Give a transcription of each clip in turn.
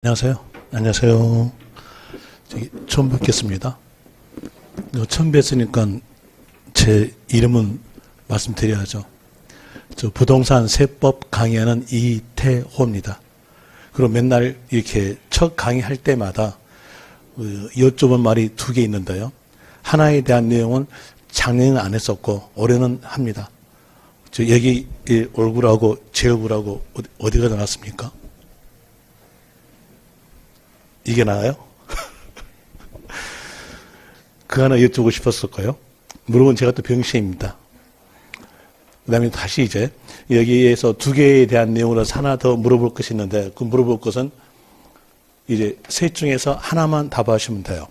안녕하세요. 안녕하세요. 처음 뵙겠습니다. 처음 뵀으니까 제 이름은 말씀드려야죠. 저 부동산 세법 강의하는 이태호입니다. 그리고 맨날 이렇게 첫 강의할 때마다 여쭤본 말이 두 개 있는데요. 하나에 대한 내용은 작년에는 안 했었고 올해는 합니다. 저 여기 얼굴하고 제 얼굴하고 어디가 더 낫습니까? 이게 나아요? 그 하나 여쭈고 싶었을까요? 물론 제가 또 병신입니다. 그 다음에 다시 이제 여기에서 두 개에 대한 내용으로 하나 더 물어볼 것이 있는데 그 물어볼 것은 이제 셋 중에서 하나만 답하시면 돼요.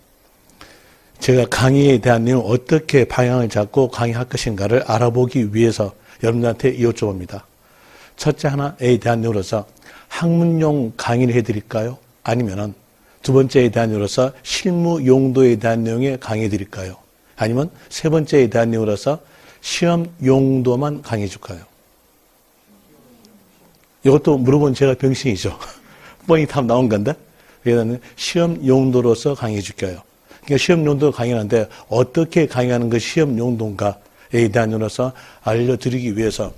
제가 강의에 대한 내용 어떻게 방향을 잡고 강의할 것인가를 알아보기 위해서 여러분들한테 여쭤봅니다. 첫째 하나에 대한 내용으로서 학문용 강의를 해드릴까요? 아니면은 두 번째에 대한 내용으로서 실무 용도에 대한 내용에 강의해 드릴까요? 아니면 세 번째에 대한 내용으로서 시험 용도만 강의해 줄까요? 이것도 물어본 제가 병신이죠. 뻔히 답 나온 건데. 그래서 시험 용도로서 강의해 줄게요. 그러니까 시험 용도로 강의하는데 어떻게 강의하는 것이 시험 용도인가에 대한 내용으로서 알려드리기 위해서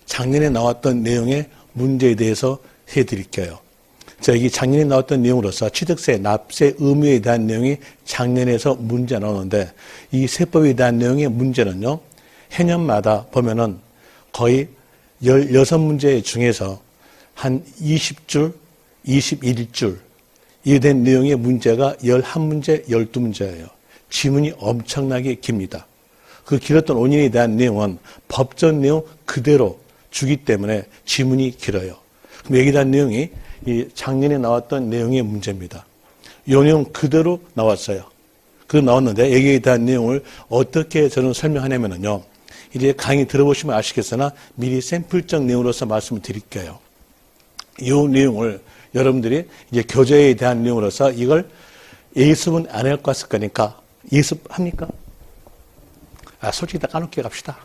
작년에 나왔던 내용의 문제에 대해서 해드릴게요. 자, 여기 작년에 나왔던 내용으로서 취득세, 납세 의무에 대한 내용이 작년에서 문제 나오는데 이 세법에 대한 내용의 문제는요. 해년마다 보면은 거의 16문제 중에서 한 20줄, 21줄 이에 대한 내용의 문제가 11문제, 12문제예요. 지문이 엄청나게 깁니다. 그 길었던 원인에 대한 내용은 법전 내용 그대로 주기 때문에 지문이 길어요. 여기에 대한 내용이 작년에 나왔던 내용의 문제입니다. 이 내용 그대로 나왔어요. 그대로 나왔는데 여기에 대한 내용을 어떻게 저는 설명하냐면요. 이제 강의 들어보시면 아시겠으나 미리 샘플적 내용으로서 말씀을 드릴게요. 이 내용을 여러분들이 이제 교재에 대한 내용으로서 이걸 예습은 안 할 것 같을 거니까 예습합니까? 솔직히 다 까놓게 갑시다.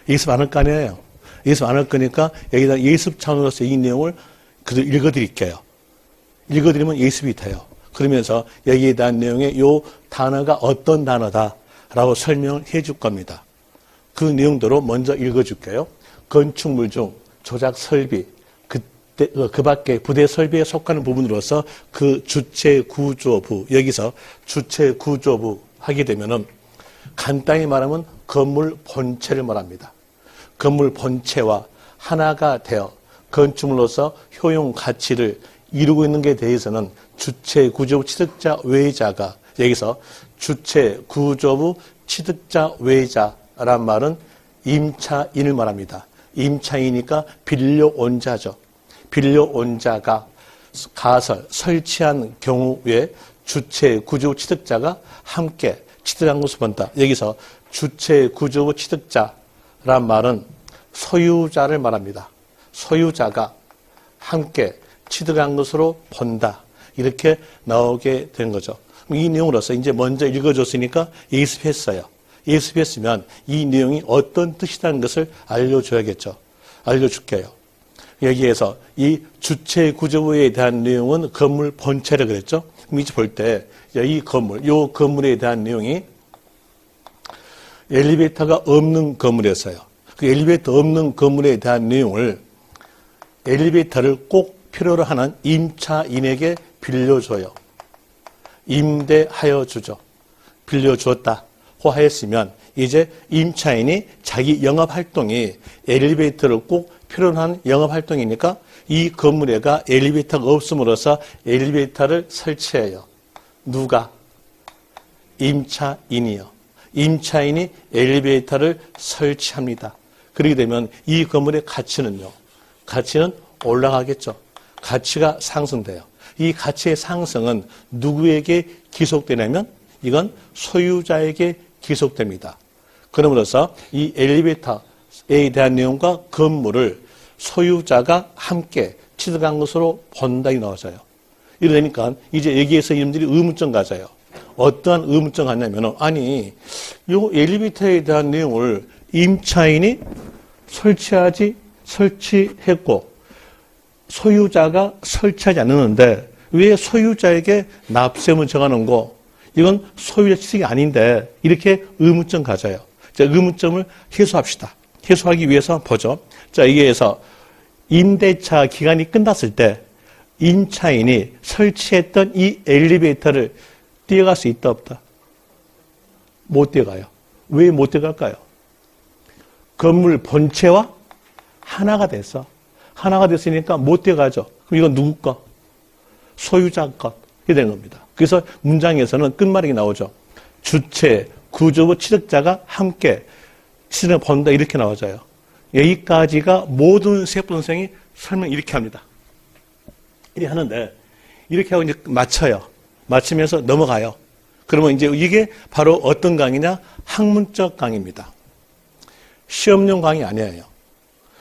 예습 안 할 거 아니에요. 예습 안 할 거니까 여기다 예습 차원으로서 이 내용을 그대로 읽어드릴게요. 읽어드리면 예습이 돼요. 그러면서 여기에 대한 내용의 요 단어가 어떤 단어다라고 설명을 해줄 겁니다. 그 내용대로 먼저 읽어줄게요. 건축물 중 조작 설비, 그 밖에 부대 설비에 속하는 부분으로서 그 주체 구조부, 여기서 주체 구조부 하게 되면은 간단히 말하면 건물 본체를 말합니다. 건물 본체와 하나가 되어 건축물로서 효용 가치를 이루고 있는 게 대해서는 주체 구조부 취득자 외자가 여기서 주체 구조부 취득자 외자란 말은 임차인을 말합니다. 임차인이니까 빌려온자죠. 빌려온자가 가설 설치한 경우에 주체 구조부 취득자가 함께 취득한 것을 본다. 여기서 주체 구조부 취득자란 말은 소유자를 말합니다. 소유자가 함께 취득한 것으로 본다. 이렇게 나오게 된 거죠. 이 내용으로서 이제 먼저 읽어줬으니까 예습했어요. 예습했으면 이 내용이 어떤 뜻이라는 것을 알려줘야겠죠. 알려줄게요. 여기에서 이 주체 구조부에 대한 내용은 건물 본체를 그랬죠. 그럼 이제 볼 때 이 건물, 이 건물에 대한 내용이 엘리베이터가 없는 건물이었어요. 그 엘리베이터 없는 건물에 대한 내용을 엘리베이터를 꼭 필요로 하는 임차인에게 빌려줘요. 임대하여 주죠. 빌려주었다고 하였으면 이제 임차인이 자기 영업활동이 엘리베이터를 꼭 필요로 하는 영업활동이니까 이 건물에가 엘리베이터가 없음으로써 엘리베이터를 설치해요. 누가? 임차인이요. 임차인이 엘리베이터를 설치합니다. 그렇게 되면 이 건물의 가치는요. 가치는 올라가겠죠. 가치가 상승돼요. 이 가치의 상승은 누구에게 기속되냐면 이건 소유자에게 기속됩니다. 그러므로서 이 엘리베이터에 대한 내용과 건물을 소유자가 함께 취득한 것으로 본다 이 나와져요. 이러니까 이제 여기에서 이름들이 의문점 가져요. 어떠한 의문점 갖냐면 아니 이 엘리베이터에 대한 내용을 임차인이 설치했고 소유자가 설치하지 않는데 왜 소유자에게 납세금을 정하는 거? 이건 소유자 취득이 아닌데 이렇게 의문점 가져요. 자, 의문점을 해소합시다. 해소하기 위해서 보죠. 자, 여기에서 임대차 기간이 끝났을 때 임차인이 설치했던 이 엘리베이터를 뛰어갈 수 있다 없다? 못 뛰어가요. 왜 못 뛰어갈까요? 건물 본체와 하나가 됐어. 하나가 됐으니까 못 뛰어가죠. 그럼 이건 누구 거? 소유자 것. 이렇게 되는 겁니다. 그래서 문장에서는 끝말이 나오죠. 주체, 구조부, 취득자가 함께 시를 본다 이렇게 나와져요. 여기까지가 모든 세법 선생이 설명 이렇게 합니다. 이렇게 하는데 이렇게 하고 이제 맞춰요. 맞추면서 넘어가요. 그러면 이제 이게 바로 어떤 강의냐? 학문적 강의입니다. 시험용 강의 아니에요.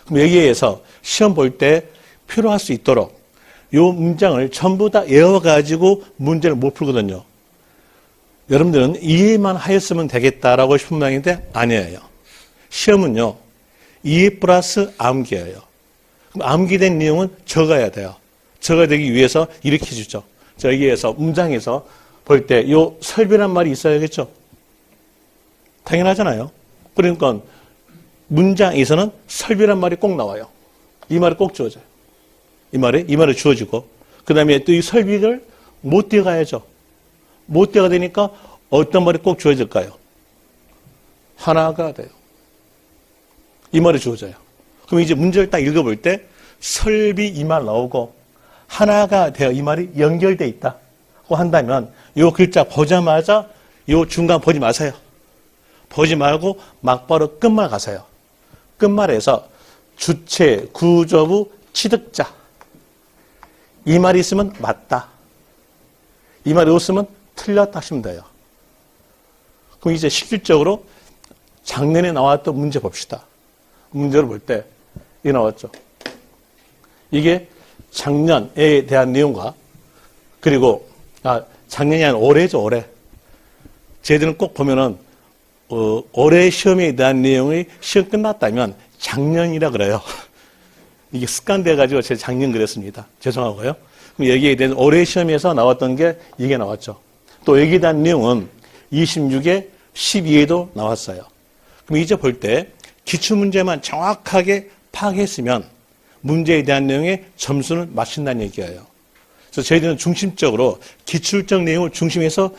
그럼 여기에서 시험 볼 때 필요할 수 있도록 이 문장을 전부 다 외워가지고 문제를 못 풀거든요. 여러분들은 이해만 하였으면 되겠다라고 싶은 모양인데 아니에요. 시험은요. 이해 플러스 암기예요. 그럼 암기된 내용은 적어야 돼요. 적어야 되기 위해서 이렇게 해주죠. 자, 여기에서 문장에서 볼 때 이 설비란 말이 있어야겠죠. 당연하잖아요. 그러니까 문장에서는 설비란 말이 꼭 나와요. 이 말이 꼭 주어져요. 이 말이 주어지고 그 다음에 또 이 설비를 못 뛰어가야죠. 못 뛰어가 되니까 어떤 말이 꼭 주어질까요? 하나가 돼요. 이 말이 주어져요. 그럼 이제 문제를 딱 읽어볼 때 설비 이 말 나오고 하나가 되어 이 말이 연결되어 있다고 한다면 이 글자 보자마자 이 중간 보지 마세요. 보지 말고 막바로 끝말 가세요. 끝말에서 주체, 구조부, 취득자 이 말이 있으면 맞다. 이 말이 없으면 틀렸다 하시면 돼요. 그럼 이제 실질적으로 작년에 나왔던 문제 봅시다. 문제를 볼 때 이게 나왔죠. 이게 작년에 대한 내용과 그리고 작년이 아니라 올해죠. 올해. 저희들은 꼭 보면은 올해 시험에 대한 내용이 시험 끝났다면 작년이라 그래요. 이게 습관돼가지고 제가 작년 그랬습니다. 죄송하고요. 그럼 여기에 대한 올해 시험에서 나왔던 게 이게 나왔죠. 또 여기에 대한 내용은 26에 12에도 나왔어요. 그럼 이제 볼 때 기출문제만 정확하게 파악했으면 문제에 대한 내용의 점수는 맞춘다는 얘기예요. 그래서 저희들은 중심적으로 기출적 내용을 중심해서